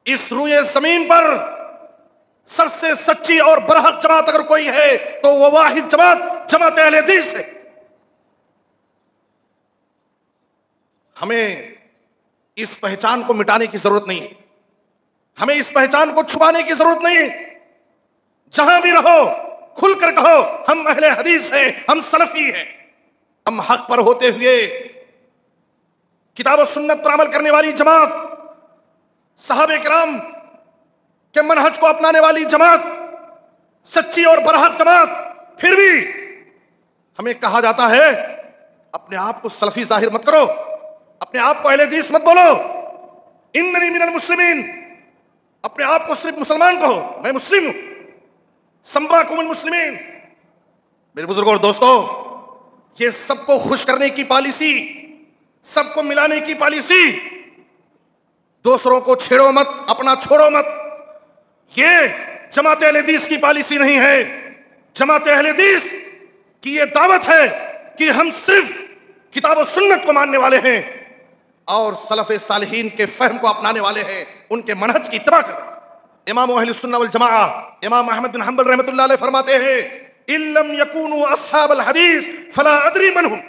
اس روئے زمین پر سب سے سچی اور برحق جماعت اگر کوئی ہے تو وہ واحد جماعت اہل حدیث ہے۔ ہمیں اس پہچان کو مٹانے کی ضرورت نہیں ہے، ہمیں اس پہچان کو چھپانے کی ضرورت نہیں ہے۔ جہاں بھی رہو کھل کر کہو ہم اہل حدیث ہیں، ہم سلفی ہیں، ہم حق پر ہوتے ہوئے کتاب و سنت پر عمل کرنے والی جماعت، صحابہ کرام کے منہج کو اپنانے والی جماعت، سچی اور برحق جماعت۔ پھر بھی ہمیں کہا جاتا ہے اپنے آپ کو سلفی ظاہر مت کرو، اپنے آپ کو اہل حدیث مت بولو، اننی من المسلمین، اپنے آپ کو صرف مسلمان کہو، میں مسلم ہوں، سماکم المسلمین۔ میرے بزرگوں اور دوستو، یہ سب کو خوش کرنے کی پالیسی، سب کو ملانے کی پالیسی، دوسروں کو چھیڑو مت اپنا چھوڑو مت، یہ جماعت اہل حدیث کی پالیسی نہیں ہے۔ جماعت اہل حدیث کی یہ دعوت ہے کہ ہم صرف کتاب و سنت کو ماننے والے ہیں اور سلف صالحین کے فہم کو اپنانے والے ہیں، ان کے منہج کی اتباع کریں۔ امام اہل السنہ والجماعہ امام احمد بن حنبل رحمۃ اللہ علیہ فرماتے ہیں ان لم یکونوا اصحاب الحدیث فلا ادری من هم،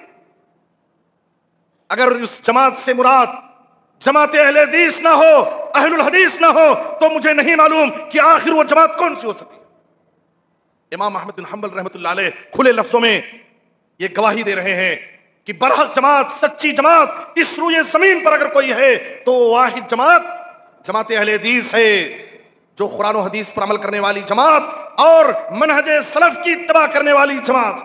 اگر اس جماعت سے مراد جماعت اہل حدیث نہ ہو، اہل الحدیث نہ ہو، تو مجھے نہیں معلوم کہ آخر وہ جماعت کون سی ہو سکتی ہے۔ امام احمد بن حنبل رحمۃ اللہ علیہ کھلے لفظوں میں یہ گواہی دے رہے ہیں کہ برحق جماعت، سچی جماعت اس روئے زمین پر اگر کوئی ہے تو واحد جماعت اہل حدیث ہے، جو قرآن و حدیث پر عمل کرنے والی جماعت اور منہج سلف کی اتباع کرنے والی جماعت۔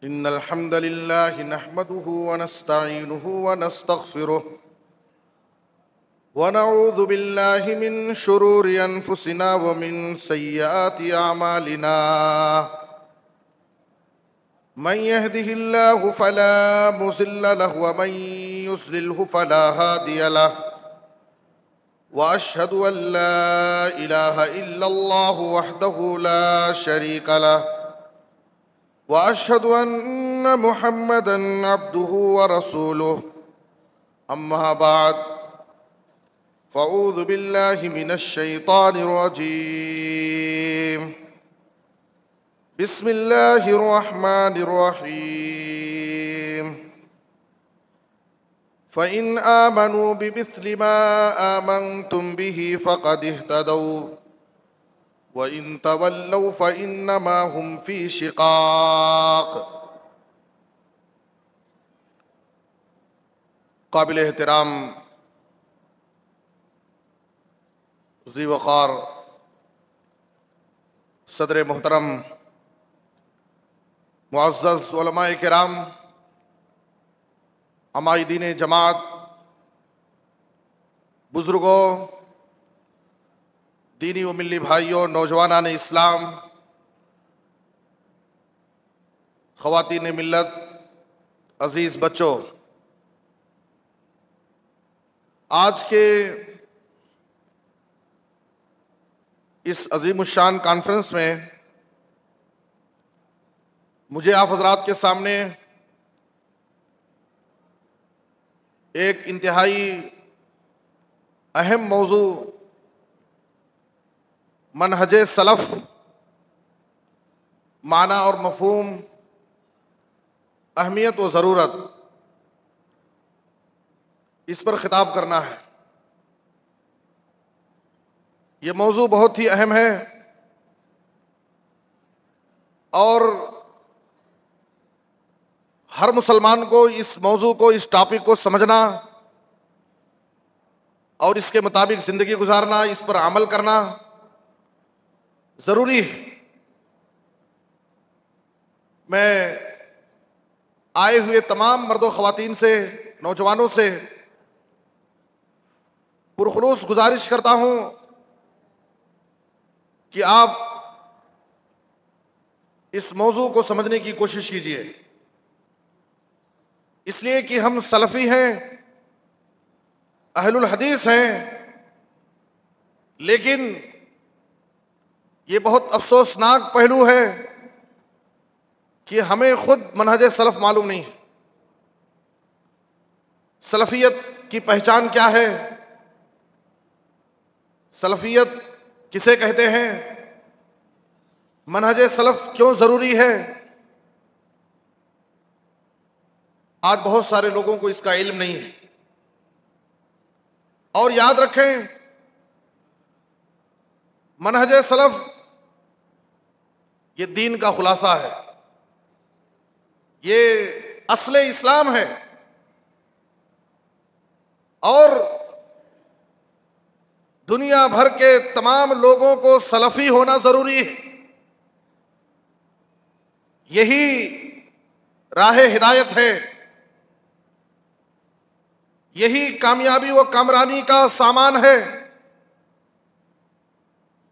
ان الحمد للہ نحمده ونستعینه ونستغفره ونعوذ باللہ من شرور انفسنا ومن سیئات اعمالنا، من يهده الله فلا مضل له ومن يضلل فلا هادي له، واشهد ان لا اله الا الله وحده لا شريك له، واشهد ان محمدا عبده ورسوله، اما بعد فاعوذ بالله من الشيطان الرجيم، بسم الله الرحمن الرحيم، فإن آمنوا بمثل ما آمنتم به فقد اهتدوا وإن تولوا فإنما هم في شقاق۔ قابل احترام ذی وقار صدر محترم، معزز علماء کرام، عمائدین جماعت، بزرگوں، دینی و ملی بھائیوں، نوجوانان اسلام، خواتین ملت، عزیز بچوں، آج کے اس عظیم الشان کانفرنس میں مجھے آپ حضرات کے سامنے ایک انتہائی اہم موضوع منہج سلف، معنی اور مفہوم، اہمیت و ضرورت، اس پر خطاب کرنا ہے۔ یہ موضوع بہت ہی اہم ہے اور ہر مسلمان کو اس موضوع کو، اس ٹاپک کو سمجھنا اور اس کے مطابق زندگی گزارنا، اس پر عمل کرنا ضروری ہے۔ میں آئے ہوئے تمام مرد و خواتین سے، نوجوانوں سے پرخلوص گزارش کرتا ہوں کہ آپ اس موضوع کو سمجھنے کی کوشش کیجیے، اس لیے کہ ہم سلفی ہیں، اہل الحدیث ہیں، لیکن یہ بہت افسوسناک پہلو ہے کہ ہمیں خود منہج سلف معلوم نہیں ہے۔ سلفیت کی پہچان کیا ہے؟ سلفیت کسے کہتے ہیں؟ منہج سلف کیوں ضروری ہے؟ آج بہت سارے لوگوں کو اس کا علم نہیں ہے. اور یاد رکھیں، منہج سلف یہ دین کا خلاصہ ہے، یہ اصل اسلام ہے، اور دنیا بھر کے تمام لوگوں کو سلفی ہونا ضروری ہے. یہی راہ ہدایت ہے، یہی کامیابی و کامرانی کا سامان ہے،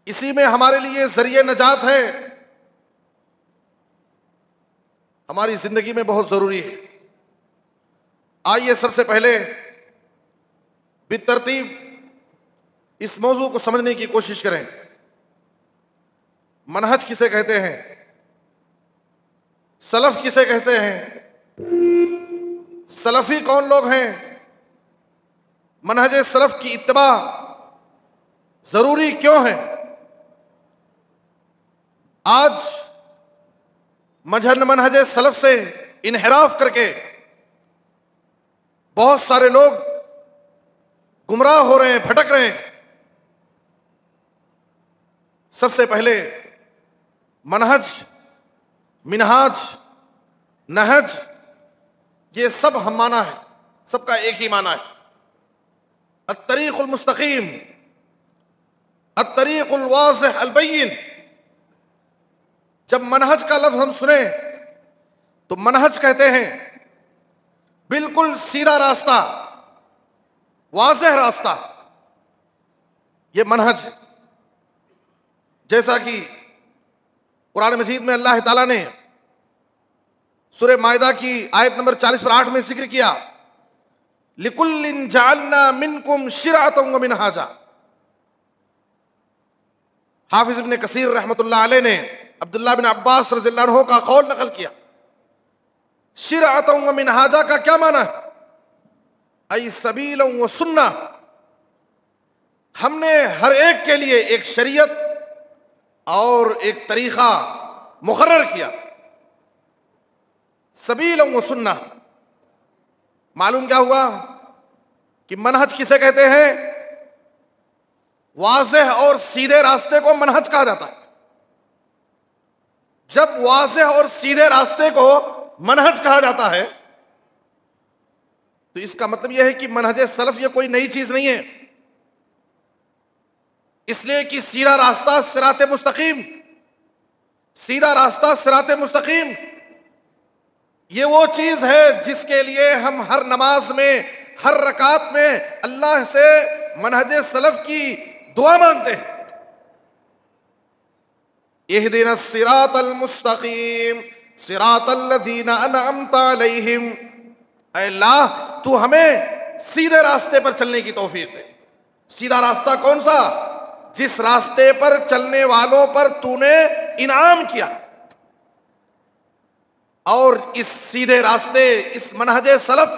اسی میں ہمارے لیے ذریعہ نجات ہے، ہماری زندگی میں بہت ضروری ہے. آئیے سب سے پہلے بالترتیب اس موضوع کو سمجھنے کی کوشش کریں. منہج کسے کہتے ہیں؟ سلف کسے کہتے ہیں؟ سلفی کون لوگ ہیں؟ منہج سلف کی اتباع ضروری کیوں ہے؟ آج منہج سلف سے انحراف کر کے بہت سارے لوگ گمراہ ہو رہے ہیں، بھٹک رہے ہیں. سب سے پہلے منہج، منہاج، نہج، یہ سب ہم معنی ہے، سب کا ایک ہی معنی ہے. الطریق المستقیم، الطریق الواضح البین. جب منہج کا لفظ ہم سنیں تو منہج کہتے ہیں بالکل سیدھا راستہ، واضح راستہ، یہ منہج ہے. جیسا کہ قرآن مجید میں اللہ تعالیٰ نے سورہ مائدہ کی آیت نمبر 40 پر 8 میں ذکر کیا، لِكُلٍّ جَعَلْنَا مِنْكُمْ شِرْعَةً وَمِنْهَاجًا. حافظ ابن کثیر رحمۃ اللہ علیہ نے عبداللہ بن عباس رضی اللہ عنہ کا قول نقل کیا. شِرْعَةً وَمِنْهَاجًا کا کیا معنی ہے؟ ای سبیلا وسنہ. ہم نے ہر ایک کے لیے ایک شریعت اور ایک طریقہ مقرر کیا. سبیلا وسنہ، معلوم کیا ہوا کہ منہج کسے کہتے ہیں؟ واضح اور سیدھے راستے کو منہج کہا جاتا ہے. جب واضح اور سیدھے راستے کو منہج کہا جاتا ہے تو اس کا مطلب یہ ہے کہ منہج سلف یہ کوئی نئی چیز نہیں ہے. اس لیے کہ سیدھا راستہ صراط مستقیم، سیدھا راستہ صراط مستقیم یہ وہ چیز ہے جس کے لیے ہم ہر نماز میں، ہر رکعت میں اللہ سے منہج سلف کی دعا مانگتے ہیں. اہدنا الصراط المستقیم صراط الذین انعمت علیہم. اے اللہ تو ہمیں سیدھے راستے پر چلنے کی توفیق دے. سیدھا راستہ کون سا؟ جس راستے پر چلنے والوں پر تو نے انعام کیا. اور اس سیدھے راستے، اس منہج سلف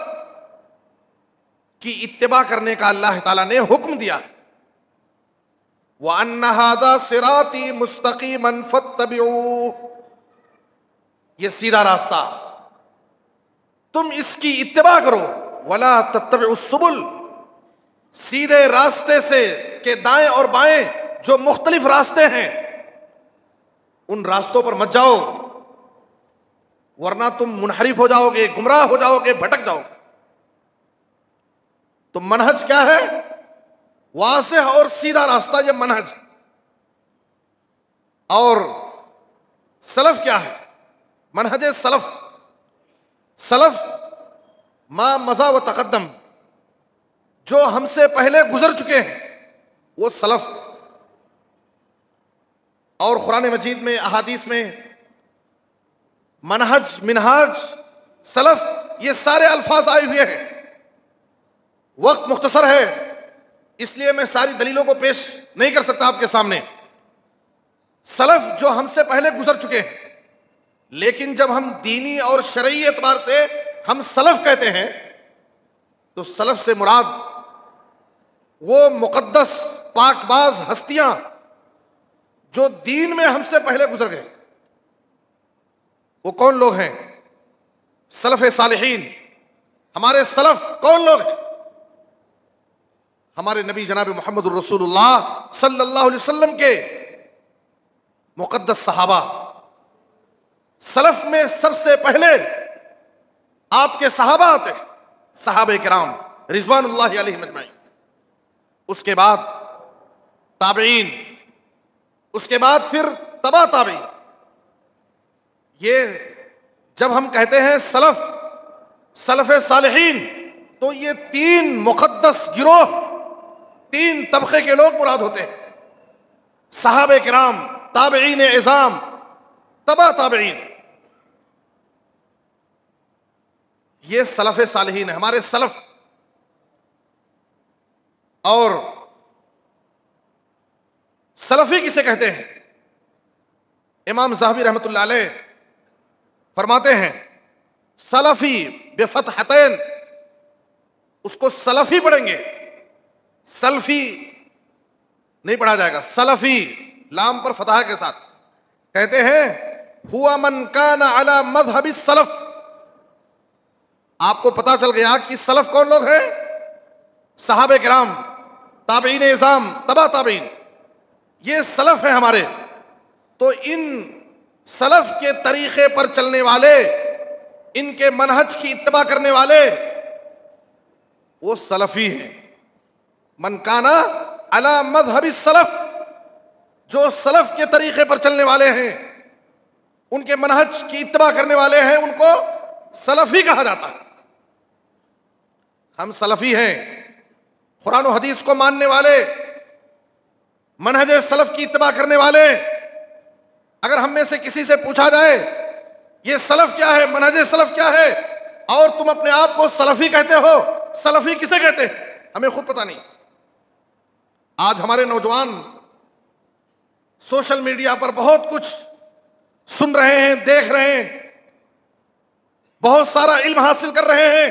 کی اتباع کرنے کا اللہ تعالیٰ نے حکم دیا. وَأَنَّ هَذَا صِرَاطِي مُسْتَقِيمًا فَاتَّبِعُوهُ. یہ سیدھا راستہ، تم اس کی اتباع کرو. وَلَا تَتَّبِعُوا السُّبُلَ. سیدھے راستے سے کہ دائیں اور بائیں جو مختلف راستے ہیں ان راستوں پر مت جاؤ، ورنہ تم منحرف ہو جاؤ گے، گمراہ ہو جاؤ گے، بھٹک جاؤ گے. تو منہج کیا ہے؟ واضح اور سیدھا راستہ، یہ منہج. اور سلف کیا ہے؟ منہج سلف، سلف ما مضى و تقدم، جو ہم سے پہلے گزر چکے ہیں وہ سلف. اور قرآن مجید میں، احادیث میں منہج، منہاج، سلف یہ سارے الفاظ آئے ہوئے ہیں. وقت مختصر ہے اس لیے میں ساری دلیلوں کو پیش نہیں کر سکتا آپ کے سامنے. سلف جو ہم سے پہلے گزر چکے ہیں، لیکن جب ہم دینی اور شرعی اعتبار سے ہم سلف کہتے ہیں تو سلف سے مراد وہ مقدس پاک باز ہستیاں جو دین میں ہم سے پہلے گزر گئے. وہ کون لوگ ہیں؟ سلف صالحین. ہمارے سلف کون لوگ ہیں؟ ہمارے نبی جناب محمد الرسول اللہ صلی اللہ علیہ وسلم کے مقدس صحابہ. سلف میں سب سے پہلے آپ کے صحابہ آتے ہیں، صحابہ کرام رضوان اللہ علیہم اجمعین. اس کے بعد تابعین، اس کے بعد پھر تبع تابعین. یہ جب ہم کہتے ہیں سلف صالحین تو یہ تین مقدس گروہ، تین طبقے کے لوگ مراد ہوتے ہیں: صحابہ کرام، تابعین اعظام، تبع تابعین. یہ سلف صالحین ہیں، ہمارے سلف. اور سلفی کسے کہتے ہیں؟ امام ذہبی رحمۃ اللہ علیہ فرماتے ہیں سلفی بفتحتین، اس کو سلفی پڑھیں گے، سلفی نہیں پڑھا جائے گا، سلفی لام پر فتح کے ساتھ. کہتے ہیں ہوا من کان علی مذہب السلف. آپ کو پتا چل گیا کہ سلف کون لوگ ہیں؟ صحابہ کرام، تابعین اعظام، تبع تابعین. یہ سلف ہیں ہمارے. تو ان سلف کے طریقے پر چلنے والے، ان کے منہج کی اتباع کرنے والے، وہ سلفی ہیں. من کانا علی مذہب السلف، جو سلف کے طریقے پر چلنے والے ہیں، ان کے منہج کی اتباع کرنے والے ہیں، ان کو سلفی کہا جاتا ہے. ہم سلفی ہیں، قرآن و حدیث کو ماننے والے، منہج سلف کی اتباع کرنے والے. اگر ہم میں سے کسی سے پوچھا جائے یہ سلف کیا ہے، منہج سلف کیا ہے، اور تم اپنے آپ کو سلفی کہتے ہو، سلفی کسے کہتے ہیں؟ ہمیں خود پتہ نہیں. آج ہمارے نوجوان سوشل میڈیا پر بہت کچھ سن رہے ہیں، دیکھ رہے ہیں، بہت سارا علم حاصل کر رہے ہیں.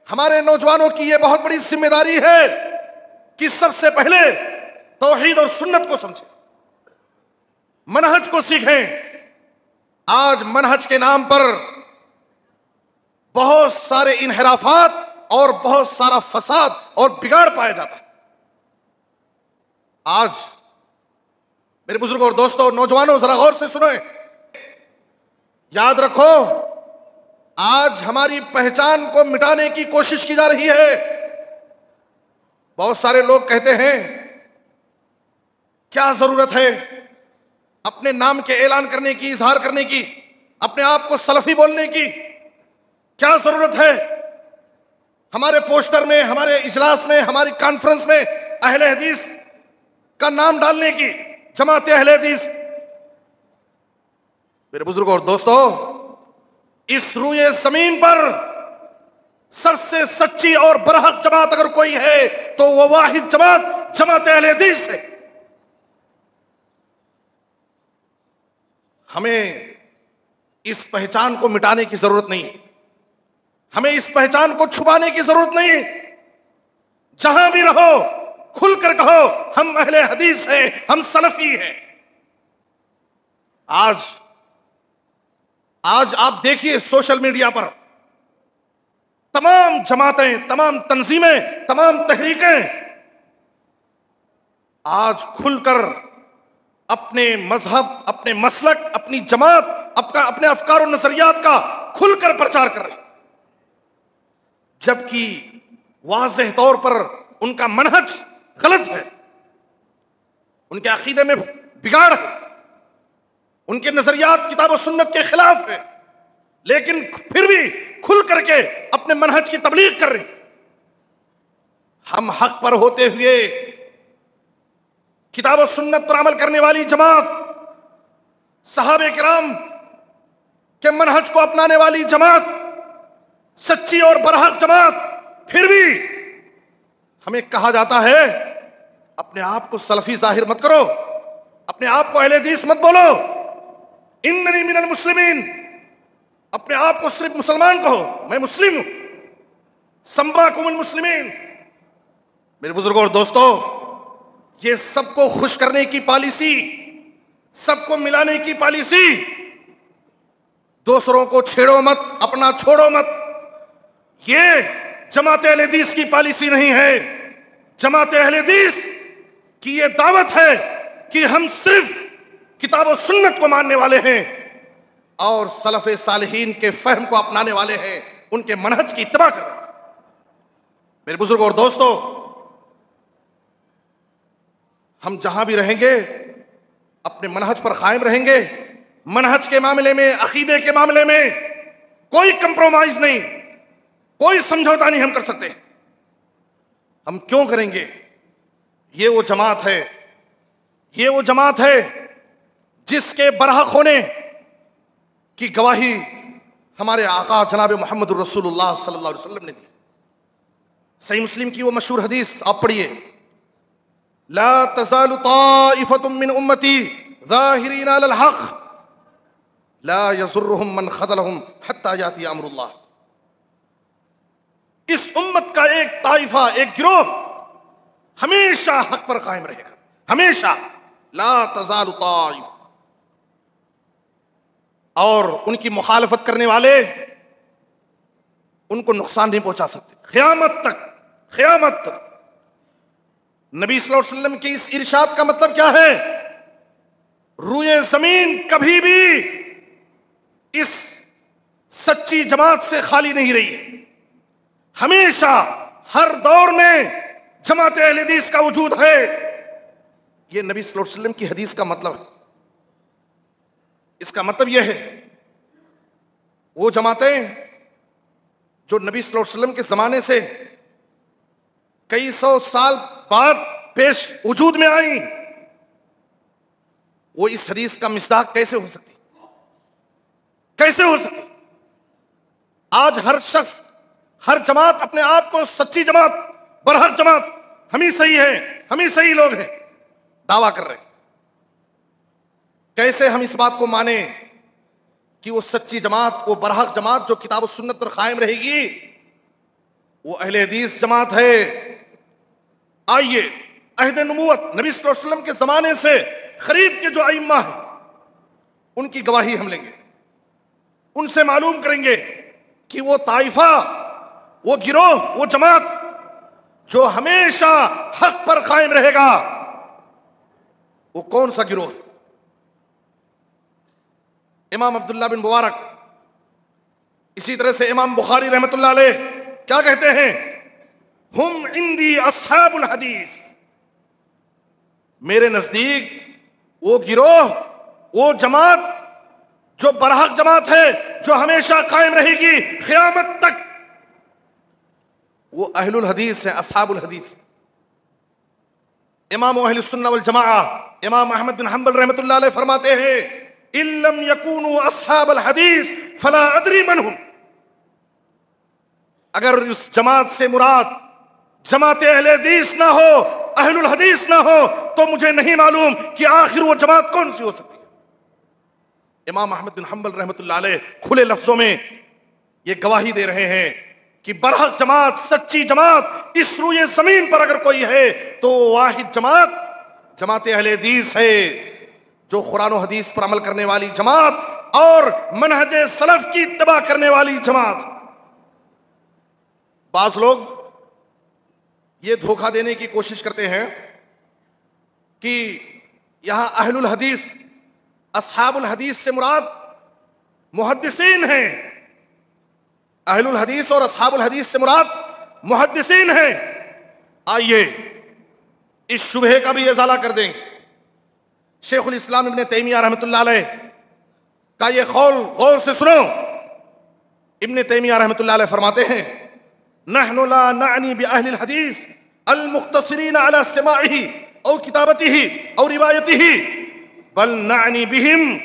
ہمارے نوجوانوں کی یہ بہت بڑی ذمہ داری ہے کہ سب سے پہلے توحید اور سنت کو سمجھیں، منہج کو سیکھیں. آج منہج کے نام پر بہت سارے انحرافات اور بہت سارا فساد اور بگاڑ پایا جاتا ہے. آج میرے بزرگوں اور دوستوں، نوجوانوں، ذرا غور سے سنیں. یاد رکھو، آج ہماری پہچان کو مٹانے کی کوشش کی جا رہی ہے. بہت سارے لوگ کہتے ہیں کیا ضرورت ہے اپنے نام کے اعلان کرنے کی، اظہار کرنے کی، اپنے آپ کو سلفی بولنے کی؟ کیا ضرورت ہے ہمارے پوسٹر میں، ہمارے اجلاس میں، ہماری کانفرنس میں اہل حدیث کا نام ڈالنے کی، جماعت اہل حدیث؟ میرے بزرگوں اور دوستو، اس روئے زمین پر سب سے سچی اور برحق جماعت اگر کوئی ہے تو وہ واحد جماعت جماعت اہل حدیث ہے. ہمیں اس پہچان کو مٹانے کی ضرورت نہیں، ہمیں اس پہچان کو چھپانے کی ضرورت نہیں. جہاں بھی رہو کھل کر کہو ہم اہل حدیث ہیں، ہم سلفی ہیں. آج آپ دیکھیے سوشل میڈیا پر تمام جماعتیں، تمام تنظیمیں، تمام تحریکیں آج کھل کر اپنے مذہب، اپنے مسلک، اپنی جماعت، اپنے افکار و نظریات کا کھل کر پرچار کر رہے ہیں، جبکہ واضح طور پر ان کا منہج غلط ہے، ان کے عقیدے میں بگاڑ ہے، ان کے نظریات کتاب و سنت کے خلاف ہے، لیکن پھر بھی کھل کر کے اپنے منہج کی تبلیغ کر رہے ہیں. ہم حق پر ہوتے ہوئے کتاب و سنت پر عمل کرنے والی جماعت، صحابہ کرام کے منہج کو اپنانے والی جماعت، سچی اور برحق جماعت، پھر بھی ہمیں کہا جاتا ہے اپنے آپ کو سلفی ظاہر مت کرو، اپنے آپ کو اہل حدیث مت بولو، اننی من المسلمین، اپنے آپ کو صرف مسلمان کہو، میں مسلم ہوں. سماکم المسلمین۔ میرے بزرگوں اور دوستوں، یہ سب کو خوش کرنے کی پالیسی، سب کو ملانے کی پالیسی، دوسروں کو چھیڑو مت اپنا چھوڑو مت، یہ جماعت اہل حدیث کی پالیسی نہیں ہے۔ جماعت اہل حدیث کی یہ دعوت ہے کہ ہم صرف کتاب و سنت کو ماننے والے ہیں اور سلف صالحین کے فہم کو اپنانے والے ہیں، ان کے منہج کی اتباع کریں۔ میرے بزرگوں اور دوستوں، ہم جہاں بھی رہیں گے اپنے منہج پر قائم رہیں گے۔ منہج کے معاملے میں، عقیدے کے معاملے میں کوئی کمپرومائز نہیں، کوئی سمجھوتا نہیں ہم کر سکتے۔ ہم کیوں کریں گے؟ یہ وہ جماعت ہے، یہ وہ جماعت ہے جس کے برحق ہونے کی گواہی ہمارے آقا جناب محمد الرسول اللہ صلی اللہ علیہ وسلم نے دی۔ صحیح مسلم کی وہ مشہور حدیث آپ پڑھیے، لا تزال طائفة من امتی ظاہرین علی الحق لا یضرهم من خذلهم حتی یاتی امر اللہ۔ اس امت کا ایک طائفہ، ایک گروہ ہمیشہ حق پر قائم رہے گا، ہمیشہ، لا تزال طائفہ، اور ان کی مخالفت کرنے والے ان کو نقصان نہیں پہنچا سکتے قیامت تک، قیامت تک۔ نبی صلی اللہ علیہ وسلم کے اس ارشاد کا مطلب کیا ہے؟ روئے زمین کبھی بھی اس سچی جماعت سے خالی نہیں رہی ہے، ہمیشہ ہر دور میں جماعت اہل حدیث کا وجود ہے۔ یہ نبی صلی اللہ علیہ وسلم کی حدیث کا مطلب ہے۔ اس کا مطلب یہ ہے وہ جماعتیں جو نبی صلی اللہ علیہ وسلم کے زمانے سے کئی سو سال بعد پیش وجود میں آئیں، وہ اس حدیث کا مصداق کیسے ہو سکتی؟ کیسے ہو سکتی؟ آج ہر شخص، ہر جماعت اپنے آپ کو سچی جماعت، برحق جماعت، ہم ہی صحیح ہیں، ہم ہی صحیح لوگ ہیں، دعویٰ کر رہے ہیں۔ کیسے ہم اس بات کو مانیں کہ وہ سچی جماعت، وہ برحق جماعت جو کتاب و سنت پر قائم رہے گی، وہ اہل حدیث جماعت ہے؟ آئیے عہد نبوت نبی صلی اللہ علیہ وسلم کے زمانے سے قریب کے جو ائمہ ہیں ان کی گواہی ہم لیں گے، ان سے معلوم کریں گے کہ وہ طائفہ، وہ گروہ، وہ جماعت جو ہمیشہ حق پر قائم رہے گا، وہ کون سا گروہ ہے۔ امام عبداللہ بن مبارک، اسی طرح سے امام بخاری رحمۃ اللہ علیہ کیا کہتے ہیں؟ ہم عندی اصحاب الحدیث، میرے نزدیک وہ گروہ، وہ جماعت جو برحق جماعت ہے، جو ہمیشہ قائم رہے گی قیامت تک، وہ اہل الحدیث ہیں، اصحاب الحدیث۔ امام اہل السنہ والجماعہ امام احمد بن حنبل رحمۃ اللہ علیہ فرماتے ہیں، ان لم یکونوا اصحاب الحدیث فلا ادری من ہم۔ اگر اس جماعت سے مراد جماعت اہل حدیث نہ ہو، اہل الحدیث نہ ہو، تو مجھے نہیں معلوم کہ آخر وہ جماعت کون سی ہو سکتی ہے۔ امام احمد بن حنبل رحمۃ اللہ علیہ کھلے لفظوں میں یہ گواہی دے رہے ہیں کہ برحق جماعت، سچی جماعت اس روئے زمین پر اگر کوئی ہے تو واحد جماعت جماعت اہل حدیث ہے، جو قرآن و حدیث پر عمل کرنے والی جماعت اور منہج سلف کی اتباع کرنے والی جماعت۔ بعض لوگ یہ دھوکہ دینے کی کوشش کرتے ہیں کہ یہاں اہل الحدیث، اصحاب الحدیث سے مراد محدثین ہیں، اہل الحدیث اور اصحاب الحدیث سے مراد محدثین ہیں۔ آئیے اس شبہے کا بھی ازالہ کر دیں۔ شیخ الاسلام ابن تیمیہ رحمۃ اللہ علیہ کا یہ قول غور سے سنو۔ ابن تیمیہ رحمۃ اللہ علیہ فرماتے ہیں، نحن لا نعنی بأہل الحدیث المقتصرین علی سماعہ او کتابتہ او روایتہ بل نعنی بہم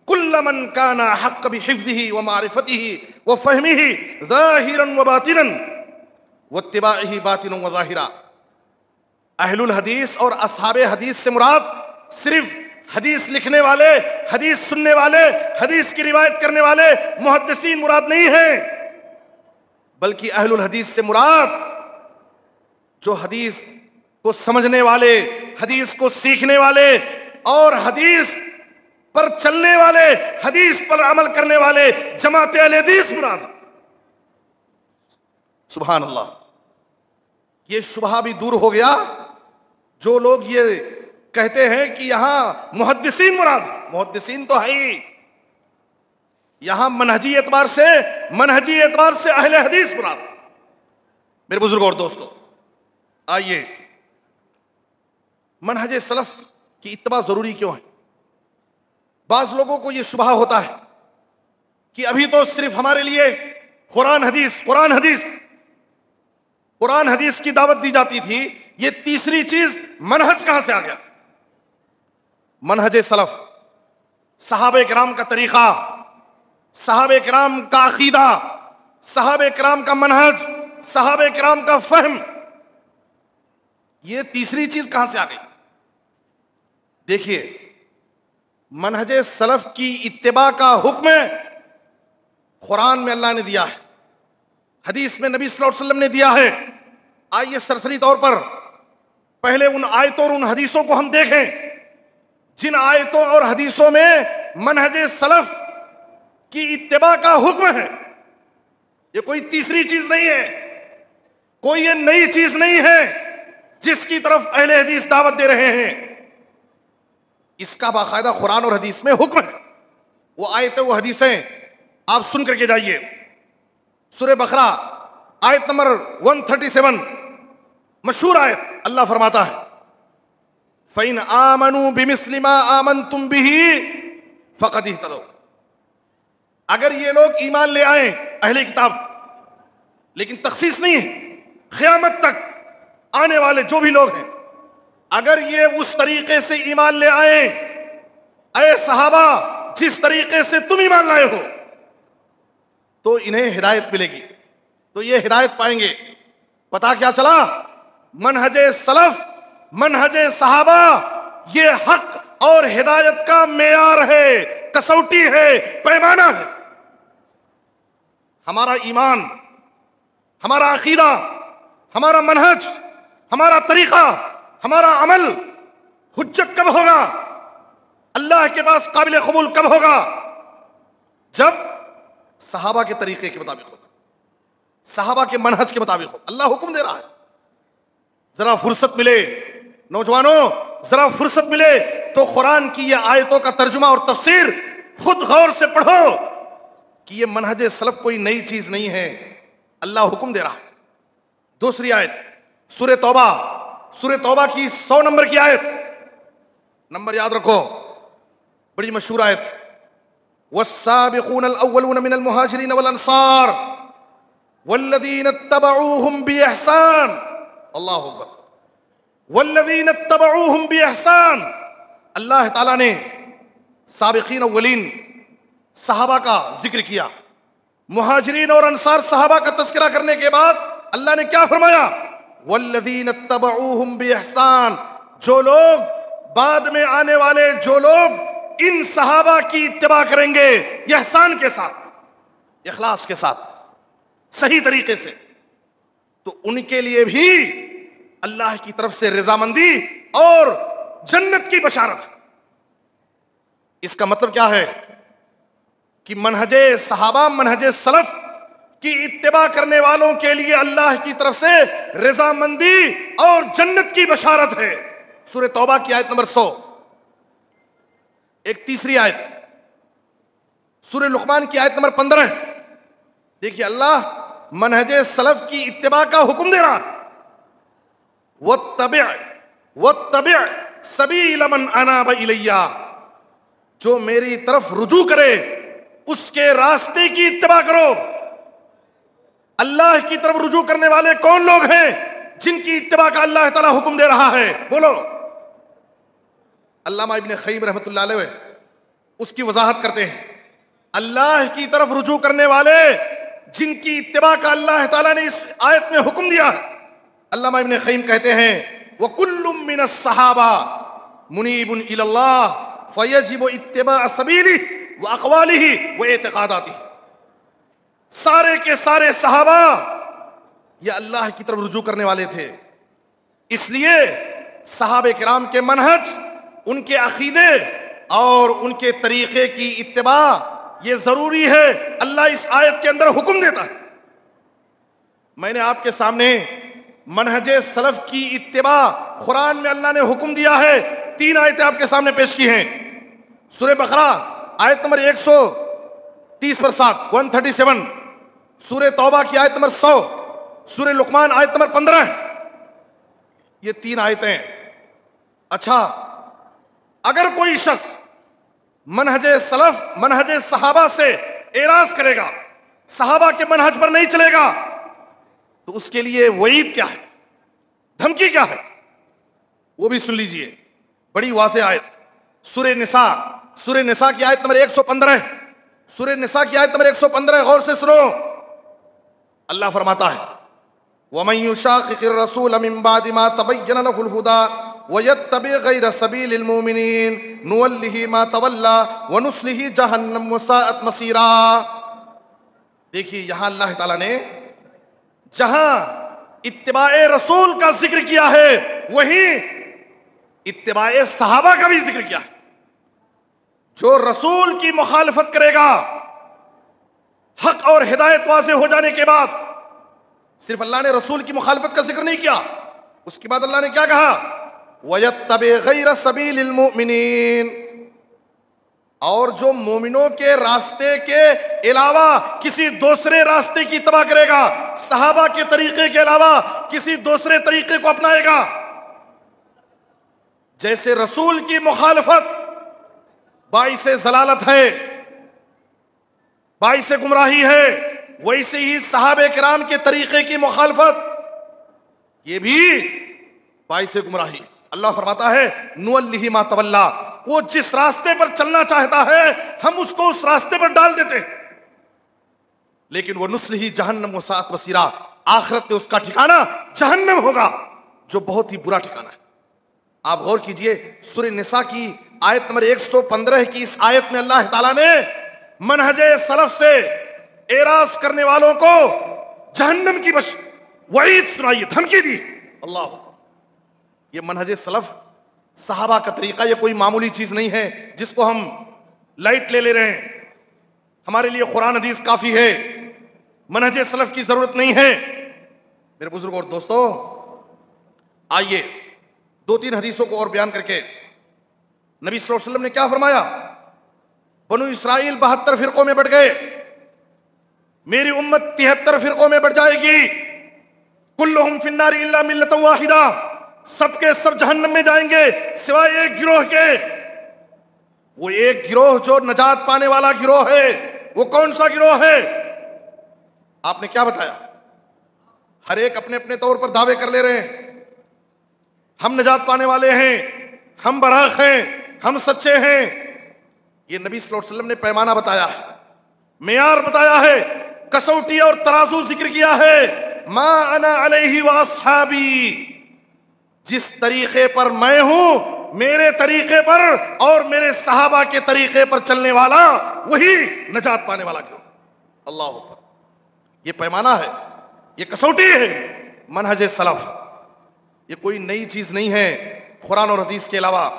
کل من کان حق بحفظہ ومعرفتہ وفہمہ ظاہرا وباطنا واتباعہ باطنا وظاہرا۔ اہل الحدیث اور اصحاب حدیث سے مراد صرف حدیث لکھنے والے، حدیث سننے والے، حدیث کی روایت کرنے والے محدثین مراد نہیں ہیں، بلکہ اہل الحدیث سے مراد جو حدیث کو سمجھنے والے، حدیث کو سیکھنے والے اور حدیث پر چلنے والے، حدیث پر عمل کرنے والے جماعت اہل حدیث مراد۔ سبحان اللہ، یہ شبہ بھی دور ہو گیا۔ جو لوگ یہ کہتے ہیں کہ یہاں محدثین مراد، محدثین تو ہے ہی، یہاں منہجی اعتبار سے اہل حدیث مراد۔ میرے بزرگوں اور دوستو، آئیے منہج سلف کی اتباع ضروری کیوں ہے؟ بعض لوگوں کو یہ شبہ ہوتا ہے کہ ابھی تو صرف ہمارے لیے قرآن حدیث کی دعوت دی جاتی تھی، یہ تیسری چیز منہج کہاں سے آ گیا؟ منہج سلف، صحابہ کرام کا طریقہ، صحابہ کرام کا عقیدہ، صحابہ کرام کا منہج، صحابہ کرام کا فہم، یہ تیسری چیز کہاں سے آ گئی؟ دیکھیے، منہج سلف کی اتباع کا حکم قرآن میں اللہ نے دیا ہے، حدیث میں نبی صلی اللہ علیہ وسلم نے دیا ہے۔ آئیے سرسری طور پر پہلے ان آیتوں اور ان حدیثوں کو ہم دیکھیں جن آیتوں اور حدیثوں میں منہج سلف کی اتباع کا حکم ہے۔ یہ کوئی تیسری چیز نہیں ہے، کوئی یہ نئی چیز نہیں ہے جس کی طرف اہل حدیث دعوت دے رہے ہیں۔ اس کا باقاعدہ قرآن اور حدیث میں حکم ہے۔ وہ آیتیں، وہ حدیثیں آپ سن کر کے جائیے۔ سورہ بقرہ آیت نمبر 137، مشہور آیت، اللہ فرماتا ہے فَإِنْ آمَنُوا بِمِثْلِ مَا آمَنْتُمْ بِهِ فَقَدْ اهْتَدَوْا۔ اگر یہ لوگ ایمان لے آئیں، اہل کتاب، لیکن تخصیص نہیں ہے، قیامت تک آنے والے جو بھی لوگ ہیں، اگر یہ اس طریقے سے ایمان لے آئیں، اے صحابہ جس طریقے سے تم ایمان لائے ہو، تو انہیں ہدایت ملے گی، تو یہ ہدایت پائیں گے۔ پتا کیا چلا؟ منہج سلف، منہج صحابہ یہ حق اور ہدایت کا معیار ہے، کسوٹی ہے، پیمانہ ہے۔ ہمارا ایمان، ہمارا عقیدہ، ہمارا منہج، ہمارا طریقہ، ہمارا عمل حجت کب ہوگا، اللہ کے پاس قابل قبول کب ہوگا؟ جب صحابہ کے طریقے کے مطابق ہوگا، صحابہ کے منہج کے مطابق ہوگا۔ اللہ حکم دے رہا ہے، ذرا فرصت ملے نوجوانوں، ذرا فرصت ملے تو قرآن کی یہ آیتوں کا ترجمہ اور تفسیر خود غور سے پڑھو کہ یہ منہج سلف کوئی نئی چیز نہیں ہے، اللہ حکم دے رہا ہے۔ دوسری آیت سورہ توبہ کی 100 نمبر کی آیت، نمبر یاد رکھو، بڑی مشہور آیت، والسابقون الاولون من المہاجرین والانصار والذین اتبعوہم بإحسان، اللہ اکبر، والذین اتبعوہم بإحسان۔ اللہ تعالیٰ نے سابقین اولین صحابہ کا ذکر کیا، مہاجرین اور انصار صحابہ کا تذکرہ کرنے کے بعد اللہ نے کیا فرمایا؟ والذین اتبعوہم بإحسان، جو لوگ بعد میں آنے والے، جو لوگ ان صحابہ کی اتباع کریں گے احسان کے ساتھ، اخلاص کے ساتھ، صحیح طریقے سے، تو ان کے لیے بھی اللہ کی طرف سے رضامندی اور جنت کی بشارت ہے۔ اس کا مطلب کیا ہے کہ منہج صحابہ، منہج سلف کی اتباع کرنے والوں کے لیے اللہ کی طرف سے رضامندی اور جنت کی بشارت ہے۔ سورہ توبہ کی آیت نمبر 100۔ ایک تیسری آیت سورہ لقمان کی آیت نمبر 15 ہے، دیکھیے اللہ منہج سلف کی اتباع کا حکم دے رہا، وَاتَّبِعْ سَبِيلَ مَنْ أَنَابَ إِلَيَّ، جو میری طرف رجوع کرے اس کے راستے کی اتباع کرو۔ اللہ کی طرف رجوع کرنے والے کون لوگ ہیں جن کی اتباع کا اللہ تعالیٰ حکم دے رہا ہے؟ بولو۔ علامہ ابن قیم رحمۃ اللہ علیہ اس کی وضاحت کرتے ہیں، اللہ کی طرف رجوع کرنے والے جن کی اتباع کا اللہ تعالیٰ نے اس آیت میں حکم دیا، علامہ ابن قیم کہتے ہیں وَكُلٌّ مِّنَ الصَّحَابَةِ مُنِيبٌ إِلَى اللَّهِ فَيَجِبُ اتِّبَاعُ سَبِيلِهِ وَأَقْوَالِهِ وَاعْتِقَادَاتِهِ۔ سارے کے سارے صحابہ یہ اللہ کی طرف رجوع کرنے والے تھے. اس لیے صحابہ کرام کے منہج، ان کے عقیدے اور ان کے طریقے کی اتباع یہ ضروری ہے. اللہ اس آیت کے اندر حکم دیتا ہے. میں نے آپ کے سامنے منہج سلف کی اتباع قرآن میں اللہ نے حکم دیا ہے. 3 آیتیں آپ کے سامنے پیش کی ہیں. سورہ بقرہ آیت نمبر 130 137، سورہ توبہ کی آیت نمبر 100، سورہ لقمان آیت نمبر 15. یہ 3 آیتیں. اچھا، اگر کوئی شخص منہج سلف، منہج صحابہ سے اعراض کرے گا، صحابہ کے منہج پر نہیں چلے گا، تو اس کے لیے وعید کیا ہے، دھمکی کیا ہے، وہ بھی سن لیجئے. بڑی واضح آیت، سورہ نساء کی آیت نمبر 115. سورہ نساء کی آیت نمبر 115 غور سے سنو. اللہ فرماتا ہے وَمَن يُشَاقِقِ الرَّسُولَ مِن بَعْدِ مَا تَبَيَّنَ لَهُ الْهُدَى وَيَتَّبِعْ غَيْرَ سَبِيلِ الْمُؤْمِنِينَ نُوَلِّهِ مَا تَوَلَّى وَنُصْلِهِ جَهَنَّمَ وَسَاءَتْ مَصِيرًا. دیکھیے یہاں اللہ تعالیٰ نے جہاں اتباع رسول کا ذکر کیا ہے، وہیں اتباع صحابہ کا بھی ذکر کیا ہے. جو رسول کی مخالفت کرے گا، حق اور ہدایت واضح ہو جانے کے بعد، صرف اللہ نے رسول کی مخالفت کا ذکر نہیں کیا، اس کے بعد اللہ نے کیا کہا؟ وَيَتَّبِعْ غَيْرَ سَبِيلِ الْمُؤْمِنِينَ، اور جو مومنوں کے راستے کے علاوہ کسی دوسرے راستے کی اتباع کرے گا، صحابہ کے طریقے کے علاوہ کسی دوسرے طریقے کو اپنائے گا. جیسے رسول کی مخالفت باعث ضلالت ہے، باعث گمراہی ہے، ویسے ہی صحابہ کرام کے طریقے کی مخالفت یہ بھی باعث گمراہی. اللہ فرماتا ہے نُوَلِّهِ مَا تَوَلَّى، وہ جس راستے پر چلنا چاہتا ہے ہم اس کو اس راستے پر ڈال دیتے، لیکن وہ نُصْلِهِ جَهَنَّمَ وَسَاءَتْ مَصِيرًا، آخرت میں اس کا ٹھکانہ جہنم ہوگا، جو بہت ہی برا ٹھکانہ ہے. آپ غور کیجئے سورہ نساء کی آیت نمبر 115 کی اس آیت میں اللہ تعالیٰ نے منہج سلف سے اعراض کرنے والوں کو جہنم کی وعید سنائی، دھمکی دی. اللہ، یہ منہج سلف صحابہ کا طریقہ، یہ کوئی معمولی چیز نہیں ہے جس کو ہم لائٹ لے رہے ہیں. ہمارے لیے قرآن حدیث کافی ہے، منہج سلف کی ضرورت نہیں ہے. میرے بزرگ اور دوستو، آئیے 2-3 حدیثوں کو اور بیان کر کے نبی صلی اللہ علیہ وسلم نے کیا فرمایا. بنو اسرائیل 72 فرقوں میں بٹ گئے، میری امت 73 فرقوں میں بٹ جائے گی. کلہم فی النار الا ملۃ واحدہ، سب کے سب جہنم میں جائیں گے سوائے ایک گروہ کے. وہ ایک گروہ جو نجات پانے والا گروہ ہے، وہ کون سا گروہ ہے؟ آپ نے کیا بتایا؟ ہر ایک اپنے اپنے طور پر دعوے کر لے رہے ہیں، ہم نجات پانے والے ہیں، ہم برحق ہیں، ہم سچے ہیں. یہ نبی صلی اللہ علیہ وسلم نے پیمانہ بتایا ہے، معیار بتایا ہے، کسوٹی اور ترازو ذکر کیا ہے. ما انا علیہ واصحابی، جس طریقے پر میں ہوں، میرے طریقے پر اور میرے صحابہ کے طریقے پر چلنے والا وہی نجات پانے والا کیوں. اللہ اکبر. یہ پیمانہ ہے، یہ کسوٹی ہے منہج سلف. یہ کوئی نئی چیز نہیں ہے قرآن اور حدیث کے علاوہ.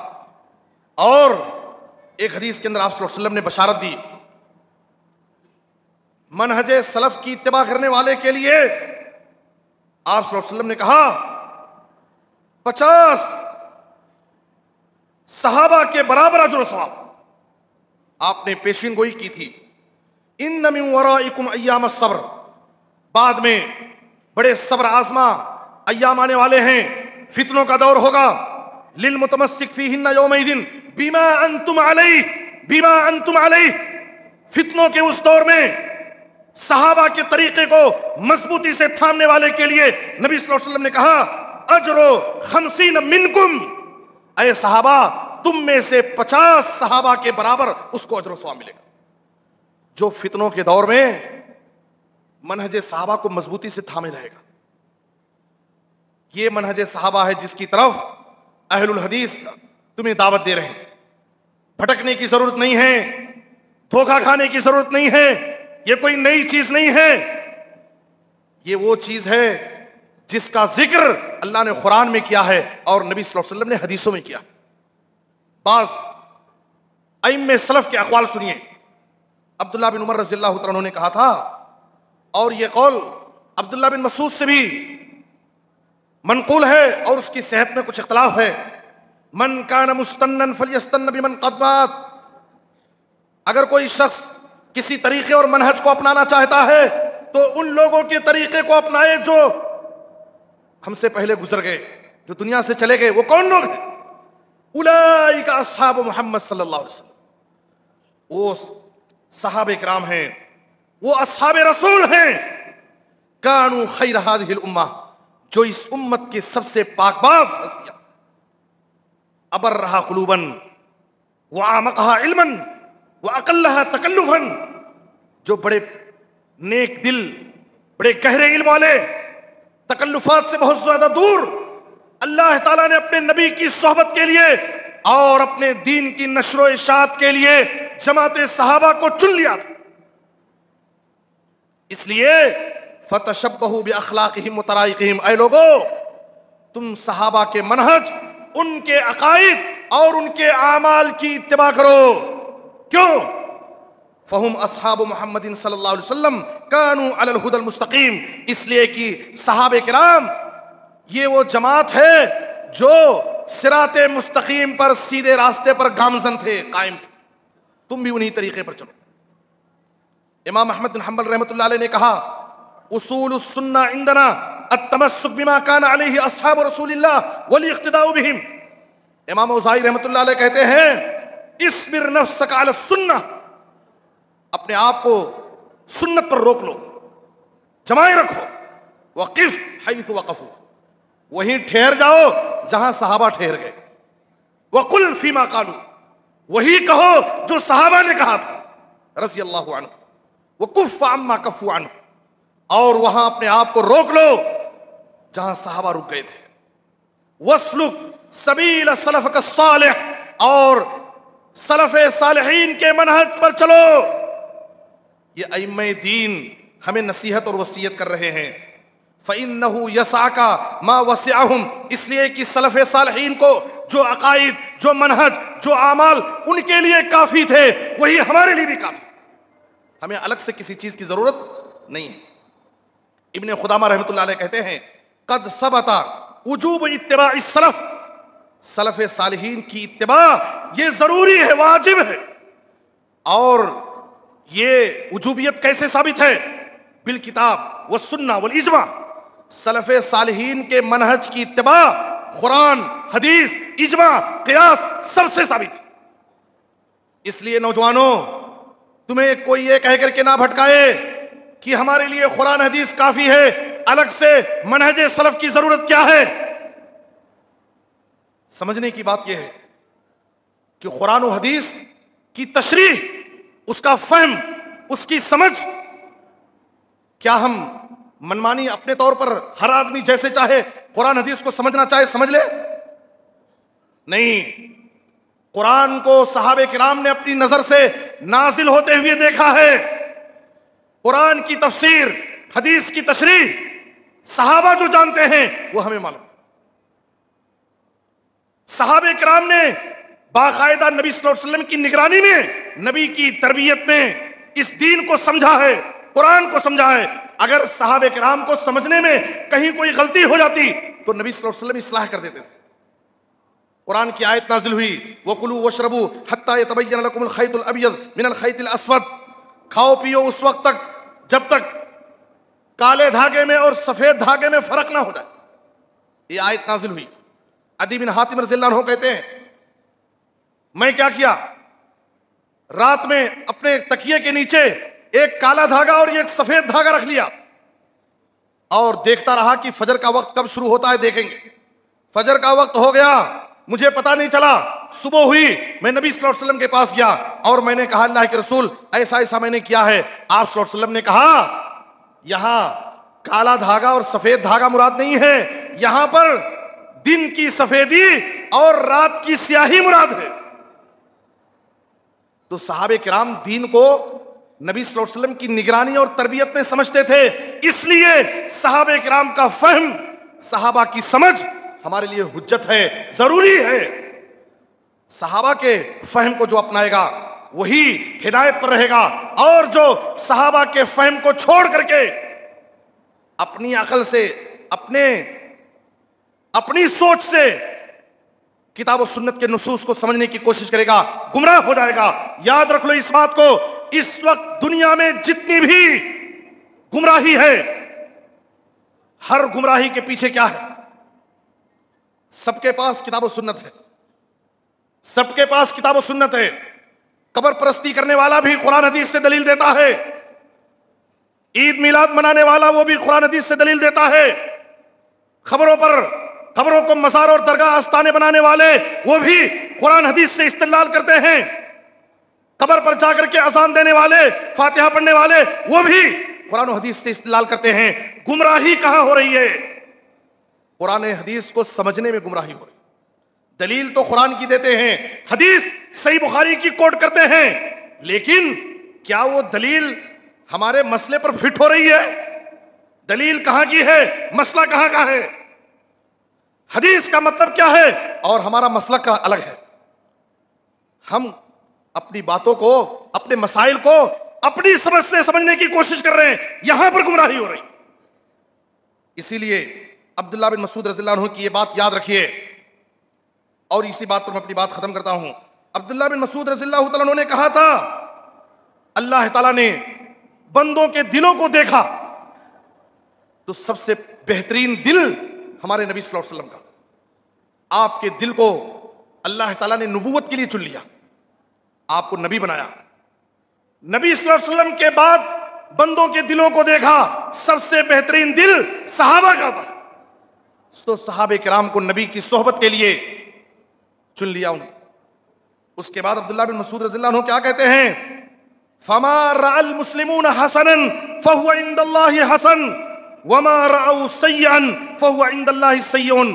اور ایک حدیث کے اندر آپ صلی اللہ علیہ وسلم نے بشارت دی، منہج سلف کی اتباع کرنے والے کے لیے آپ صلی اللہ علیہ وسلم نے کہا 50 صحابہ کے برابر اجر و ثواب. آپ نے پیشین گوئی کی تھی، ان من ورائکم ایام الصبر، بعد میں بڑے صبر آزما ایام آنے والے ہیں، فتنوں کا دور ہوگا. للمتمسک فیہن یومئذ بما انتم علیہ، فتنوں کے اس دور میں صحابہ کے طریقے کو مضبوطی سے تھامنے والے کے لیے نبی صلی اللہ علیہ وسلم نے کہا اجر 50 منکم، اے صحابہ تم میں سے 50 صحابہ کے برابر اس کو اجر و ثواب ملے گا. جو فتنوں کے دور میں منہج صحابہ کو مضبوطی سے تھامے رہے گا. یہ منہج صحابہ ہے جس کی طرف اہل الحدیث تمہیں دعوت دے رہے ہیں. بھٹکنے کی ضرورت نہیں ہے، دھوکہ کھانے کی ضرورت نہیں ہے. یہ کوئی نئی چیز نہیں ہے، یہ وہ چیز ہے جس کا ذکر اللہ نے قرآن میں کیا ہے اور نبی صلی اللہ علیہ وسلم نے حدیثوں میں کیا۔ بعض ائمہ سلف کے اقوال سنیے۔ عبداللہ بن عمر رضی اللہ تعالیٰ عنہ نے کہا تھا، اور یہ قول عبداللہ بن مسعود سے بھی منقول ہے اور اس کی صحت میں کچھ اختلاف ہے، من کان مستنن فلیستن بمن قد مات، اگر کوئی شخص کسی طریقے اور منہج کو اپنانا چاہتا ہے تو ان لوگوں کے طریقے کو اپنائے جو ہم سے پہلے گزر گئے، جو دنیا سے چلے گئے۔ وہ کون لوگ ہیں؟ اولئک اصحاب محمد صلی اللہ علیہ وسلم، وہ صحابہ کرام ہیں، وہ اصحاب رسول ہیں، کانوا خیر ہذہ الامہ، جو اس امت کے سب سے پاک باز ہستیاں، ابرھا قلوبا واعمقھا علما واقلھا تکلفا، جو بڑے نیک دل، بڑے گہرے علم والے، تکلفات سے بہت زیادہ دور، اللہ تعالیٰ نے اپنے نبی کی صحبت کے لیے اور اپنے دین کی نشر و اشاعت کے لیے جماعت صحابہ کو چن لیا تھا۔ اس لیے فتشبہوا باخلاقہم وطرائقہم، اے لوگو تم صحابہ کے منہج، ان کے عقائد اور ان کے اعمال کی اتباع کرو۔ کیوں؟ فہم اصحاب محمد صلی اللہ علیہ وسلم کانوا علی الہدی المستقیم، اس لیے کہ صحابہ کرام یہ وہ جماعت ہے جو صراط مستقیم پر، سیدھے راستے پر گامزن تھے، قائم تھے، تم بھی انہی طریقے پر چلو۔ امام احمد بن حنبل رحمۃ اللہ علیہ نے کہا، اصول السنہ عندنا التمسک بما کان علیہ اصحاب رسول اللہ والاقتداء بہم۔ امام اوزاعی رحمۃ اللہ علیہ کہتے ہیں، اصبر نفسک علی السنہ، اپنے آپ کو سنت پر روک لو، جمائے رکھو، وقف حیث وقفوا، وہیں ٹھہر جاؤ جہاں صحابہ ٹھہر گئے، وقل فیما قالوا، وہی کہو جو صحابہ نے کہا تھا رضی اللہ عنہ، وکف عما کفوا عنہ، اور وہاں اپنے آپ کو روک لو جہاں صحابہ رک گئے تھے، واسلک سبیل سلفک الصالح، اور سلف صالحین کے منہج پر چلو۔ یہ ائمہ دین ہمیں نصیحت اور وصیت کر رہے ہیں، فَإِنَّهُ يَسْعَكَ مَا وَسِعَهُمْ، اس لیے کہ سلف صالحین کو جو عقائد، جو منہج، جو اعمال ان کے لیے کافی تھے وہی ہمارے لیے بھی کافی، ہمیں الگ سے کسی چیز کی ضرورت نہیں ہے۔ ابن خدامہ رحمۃ اللہ علیہ کہتے ہیں، قد ثبت وجوب اتباع السلف، سلف صالحین کی اتباع یہ ضروری ہے، واجب ہے۔ اور یہ وجوبیت کیسے ثابت ہے؟ بالکتاب والسنہ والاجماع، سلف صالحین کے منہج کی اتباع قرآن، حدیث، اجماع، قیاس سب سے ثابت ہے۔ اس لیے نوجوانوں، تمہیں کوئی یہ کہہ کر کے نہ بھٹکائے کہ ہمارے لیے قرآن حدیث کافی ہے، الگ سے منہج سلف کی ضرورت کیا ہے۔ سمجھنے کی بات یہ ہے کہ قرآن و حدیث کی تشریح، اس کا فہم، اس کی سمجھ، کیا ہم منمانی اپنے طور پر ہر آدمی جیسے چاہے قرآن حدیث کو سمجھنا چاہے سمجھ لے؟ نہیں، قرآن کو صحابہ کرام نے اپنی نظر سے نازل ہوتے ہوئے دیکھا ہے، قرآن کی تفسیر، حدیث کی تشریح صحابہ جو جانتے ہیں وہ ہمیں معلوم ہے۔ صحابہ کرام نے باقاعدہ نبی صلی اللہ علیہ وسلم کی نگرانی میں، نبی کی تربیت میں اس دین کو سمجھا ہے، قرآن کو سمجھا ہے۔ اگر صحابہ کرام کو سمجھنے میں کہیں کوئی غلطی ہو جاتی تو نبی صلی اللہ علیہ وسلم اصلاح کر دیتے تھے۔ قرآن کی آیت نازل ہوئی، وَكُلُوا وَاشْرَبُوا حَتَّى يَتَبَيَّنَ لَكُمُ الْخَيْطُ الْأَبْيَضُ مِنَ الْخَيْطِ الْأَسْوَدِ، کھاؤ پیو اس وقت تک جب تک کالے دھاگے میں اور سفید دھاگے میں فرق نہ ہو جائے۔ یہ آیت نازل ہوئی۔ عدی بن حاتم رضی اللہ عنہ کہتے ہیں، میں کیا کیا، رات میں اپنے تکیے کے نیچے ایک کالا دھاگا اور ایک سفید دھاگا رکھ لیا اور دیکھتا رہا کہ فجر کا وقت کب شروع ہوتا ہے، دیکھیں گے۔ فجر کا وقت ہو گیا، مجھے پتا نہیں چلا، صبح ہوئی، میں نبی صلی اللہ علیہ وسلم کے پاس گیا اور میں نے کہا، اللہ کے رسول ایسا ایسا میں نے کیا ہے۔ آپ صلی اللہ علیہ وسلم نے کہا، یہاں کالا دھاگا اور سفید دھاگا مراد نہیں ہے، یہاں پر دن کی سفیدی اور رات کی سیاہی مراد ہے۔ تو صحابہ کرام دین کو نبی صلی اللہ علیہ وسلم کی نگرانی اور تربیت میں سمجھتے تھے، اس لیے صحابہ کرام کا فہم، صحابہ کی سمجھ ہمارے لیے حجت ہے، ضروری ہے۔ صحابہ کے فہم کو جو اپنائے گا وہی ہدایت پر رہے گا، اور جو صحابہ کے فہم کو چھوڑ کر کے اپنی عقل سے، اپنی سوچ سے کتاب و سنت کے نصوص کو سمجھنے کی کوشش کرے گا، گمراہ ہو جائے گا۔ یاد رکھ لو اس بات کو، اس وقت دنیا میں جتنی بھی گمراہی ہے، ہر گمراہی کے پیچھے کیا ہے؟ سب کے پاس کتاب و سنت ہے، سب کے پاس کتاب و سنت ہے۔ قبر پرستی کرنے والا بھی قرآن حدیث سے دلیل دیتا ہے، عید میلاد منانے والا وہ بھی قرآن حدیث سے دلیل دیتا ہے، خبروں کو مزار اور درگاہ آستانے بنانے والے وہ بھی قرآن حدیث سے استدلال کرتے ہیں، قبر پر جا کر کے اذان دینے والے، فاتحہ پڑھنے والے وہ بھی قرآن و حدیث سے استدلال کرتے ہیں۔ گمراہی کہاں ہو رہی ہے؟ قرآن حدیث کو سمجھنے میں گمراہی ہو رہی ہے۔ دلیل تو قرآن کی دیتے ہیں، حدیث صحیح بخاری کی کوٹ کرتے ہیں، لیکن کیا وہ دلیل ہمارے مسئلے پر فٹ ہو رہی ہے؟ دلیل کہاں کی ہے؟ مسئلہ کہاں کا ہے؟ حدیث کا مطلب کیا ہے اور ہمارا مسلک کا الگ ہے۔ ہم اپنی باتوں کو، اپنے مسائل کو اپنی سمجھ سے سمجھنے کی کوشش کر رہے ہیں، یہاں پر گمراہی ہو رہی۔ اسی لیے عبداللہ بن مسعود رضی اللہ عنہ کی یہ بات یاد رکھیے، اور اسی بات پر میں اپنی بات ختم کرتا ہوں۔ عبداللہ بن مسعود رضی اللہ تعالیٰ عنہ نے کہا تھا، اللہ تعالیٰ نے بندوں کے دلوں کو دیکھا تو سب سے بہترین دل ہمارے نبی صلی اللہ علیہ وسلم کا، آپ کے دل کو اللہ تعالیٰ نے نبوت کے لیے چن لیا، آپ کو نبی بنایا۔ نبی صلی اللہ علیہ وسلم کے بعد بندوں کے دلوں کو دیکھا، سب سے بہترین دل صحابہ کا تھا، تو صحابہ کرام کو نبی کی صحبت کے لیے چن لیا انہیں۔ اس کے بعد عبداللہ بن مسعود رضی اللہ عنہ کیا کہتے ہیں؟ فَمَا رَأَى الْمُسْلِمُونَ حَسَنًا فَهُوَ عِنْدَ اللَّهِ حَسَنٌ وَمَا رَأَوْا سَيِّئًا فَهُوَ عِنْدَ اللَّهِ سَيِّئٌ۔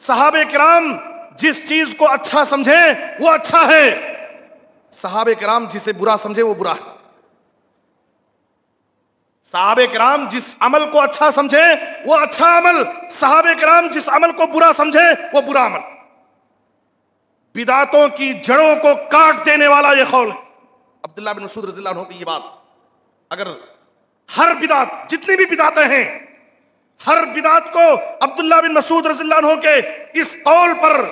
صحابہ کرام جس چیز کو اچھا سمجھیں وہ اچھا ہے، صحابہ کرام جسے برا سمجھے وہ برا ہے۔ صحابہ کرام جس عمل کو اچھا سمجھیں وہ اچھا عمل، صحابہ کرام جس عمل کو برا سمجھیں وہ برا عمل۔ بدعتوں کی جڑوں کو کاٹ دینے والا یہ قول ہے عبداللہ بن مسعود رضی اللہ عنہ کی یہ بات۔ اگر ہر بدعت، جتنی بھی بدعتیں ہیں، ہر بدعت کو عبداللہ بن مسعود رضی اللہ عنہ کے اس قول پر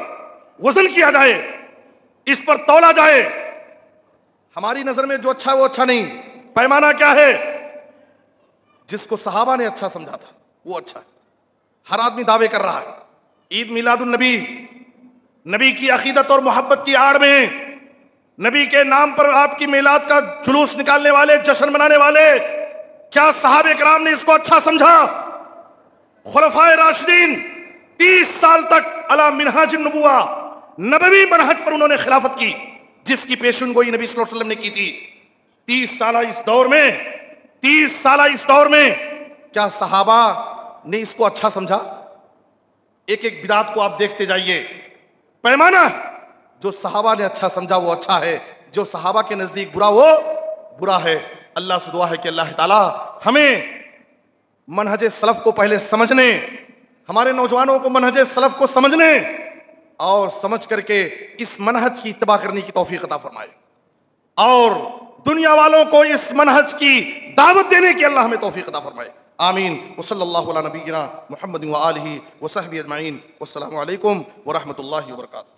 وزن کیا جائے، اس پر تولا جائے، ہماری نظر میں جو اچھا ہے وہ اچھا نہیں۔ پیمانہ کیا ہے؟ جس کو صحابہ نے اچھا سمجھا تھا وہ اچھا ہے۔ ہر آدمی دعوے کر رہا ہے، عید میلاد النبی، نبی کی عقیدت اور محبت کی آڑ میں نبی کے نام پر آپ کی میلاد کا جلوس نکالنے والے، جشن منانے والے، کیا صحابہ کرام نے اس کو اچھا سمجھا؟ خلفائے راشدین 30 سال تک علی منہاج النبوہ، نبوی منہج پر انہوں نے خلافت کی، جس کی پیشن گوئی نبی صلی اللہ علیہ وسلم نے کی تھی۔ 30 سالہ اس دور میں کیا صحابہ نے اس کو اچھا سمجھا؟ ایک ایک بدعت کو آپ دیکھتے جائیے، پیمانہ جو صحابہ نے اچھا سمجھا وہ اچھا ہے، جو صحابہ کے نزدیک برا وہ برا ہے۔ اللہ سے دعا ہے کہ اللہ تعالی ہمیں منہج سلف کو پہلے سمجھنے، ہمارے نوجوانوں کو منہج سلف کو سمجھنے اور سمجھ کر کے اس منہج کی اتباع کرنے کی توفیق عطا فرمائے، اور دنیا والوں کو اس منہج کی دعوت دینے کی اللہ ہمیں توفیق عطا فرمائے۔ آمین۔ وصلی اللہ علی نبینا محمد وآلہ وصحبہ اجمعین۔ والسلام علیکم ورحمۃ اللہ وبرکاتہ۔